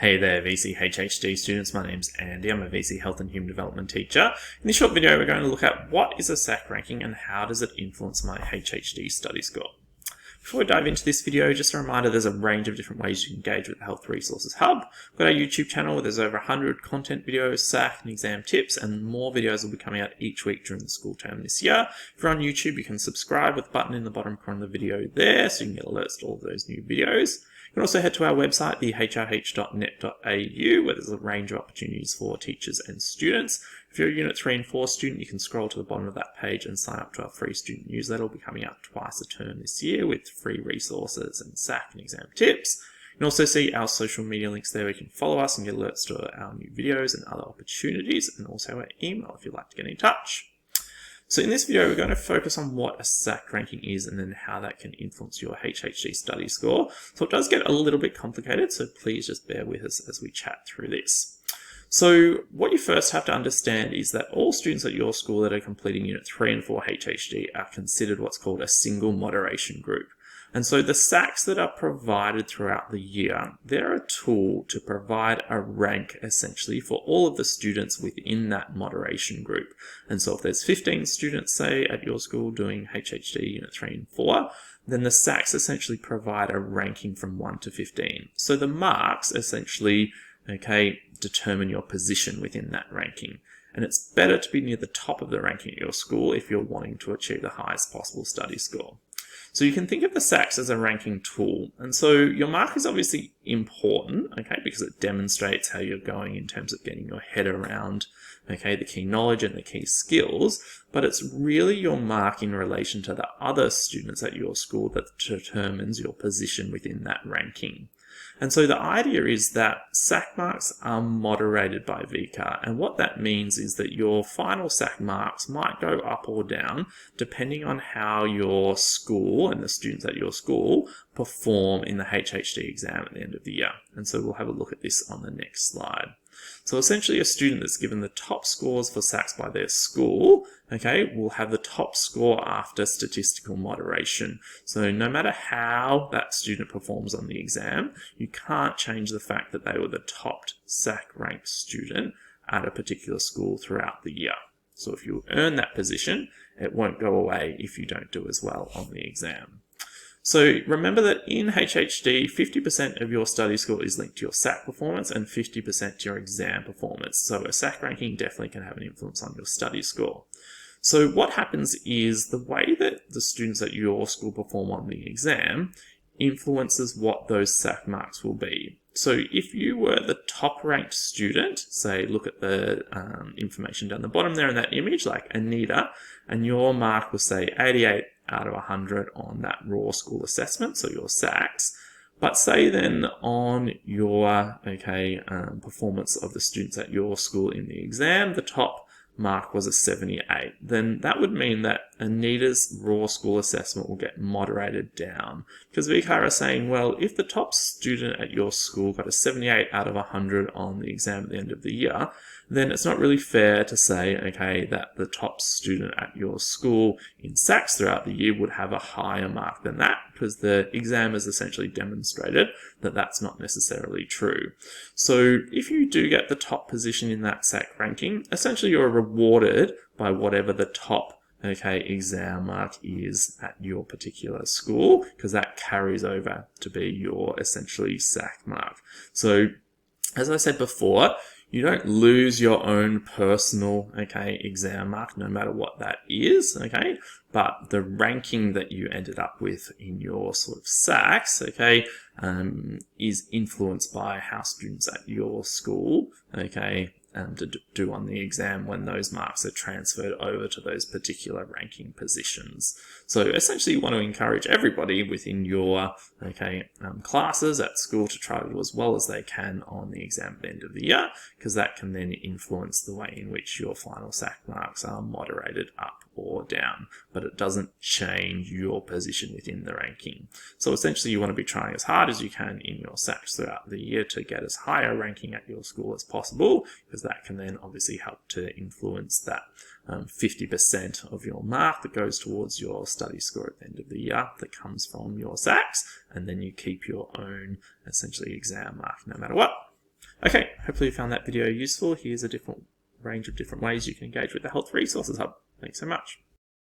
Hey there VCE HHD students, my name's Andy, I'm a VCE Health and Human Development teacher. In this short video we're going to look at what is a SAC ranking and how does it influence my HHD study score. Before we dive into this video, just a reminder there's a range of different ways you can engage with the Health Resources Hub. We've got our YouTube channel where there's over 100 content videos, SAC and exam tips, and more videos will be coming out each week during the school term this year. If you're on YouTube, you can subscribe with the button in the bottom corner of the video there so you can get alerts to all of those new videos. You can also head to our website, thehrh.net.au, where there's a range of opportunities for teachers and students. If you're a Unit 3 and 4 student, you can scroll to the bottom of that page and sign up to our free student newsletter. It'll be coming out twice a term this year with free resources and SAC and exam tips. You can also see our social media links there where you can follow us and get alerts to our new videos and other opportunities, and also our email if you'd like to get in touch. So in this video, we're going to focus on what a SAC ranking is and then how that can influence your HHD study score. So it does get a little bit complicated, so please just bear with us as we chat through this. So what you first have to understand is that all students at your school that are completing Unit 3 and 4 HHD are considered what's called a single moderation group. And so the SACs that are provided throughout the year, they're a tool to provide a rank essentially for all of the students within that moderation group. And so if there's 15 students, say, at your school doing HHD Unit 3 and 4, then the SACs essentially provide a ranking from 1 to 15. So the marks essentially, determine your position within that ranking. And it's better to be near the top of the ranking at your school if you're wanting to achieve the highest possible study score. So you can think of the SACs as a ranking tool. And so your mark is obviously important, because it demonstrates how you're going in terms of getting your head around, the key knowledge and the key skills. But it's really your mark in relation to the other students at your school that determines your position within that ranking. And so the idea is that SAC marks are moderated by VCAR, and what that means is that your final SAC marks might go up or down depending on how your school and the students at your school perform in the HHD exam at the end of the year. And so we'll have a look at this on the next slide. So essentially a student that's given the top scores for SACs by their school, will have the top score after statistical moderation. So no matter how that student performs on the exam, you can't change the fact that they were the top SAC ranked student at a particular school throughout the year. So if you earn that position, it won't go away if you don't do as well on the exam. So remember that in HHD, 50% of your study score is linked to your SAC performance and 50% to your exam performance. So a SAC ranking definitely can have an influence on your study score. So what happens is the way that the students at your school perform on the exam influences what those SAC marks will be. So if you were the top ranked student, say look at the information down the bottom there in that image, like Anita, and your mark was say 88 out of 100 on that raw school assessment, so your SACs. But say then on your performance of the students at your school in the exam, the top mark was a 78. Then that would mean that Anita's raw school assessment will get moderated down. Because VCAR are saying, well, if the top student at your school got a 78 out of 100 on the exam at the end of the year, then it's not really fair to say, that the top student at your school in SACs throughout the year would have a higher mark than that, because the exam has essentially demonstrated that that's not necessarily true. So if you do get the top position in that SAC ranking, essentially you're rewarded by whatever the top exam mark is at your particular school, because that carries over to be your essentially SAC mark. So as I said before, you don't lose your own personal, exam mark, no matter what that is, but the ranking that you ended up with in your sort of SACs, is influenced by how students at your school, to do on the exam when those marks are transferred over to those particular ranking positions. So essentially you want to encourage everybody within your classes at school to try to do as well as they can on the exam at the end of the year, because that can then influence the way in which your final SAC marks are moderated up or down, but it doesn't change your position within the ranking. So essentially you want to be trying as hard as you can in your SACs throughout the year to get as high a ranking at your school as possible, because that can then obviously help to influence that 50% of your mark that goes towards your study score at the end of the year that comes from your SACs, and then you keep your own essentially exam mark no matter what. Okay, hopefully you found that video useful. Here's a range of different ways you can engage with the Health Resources Hub. Thanks so much.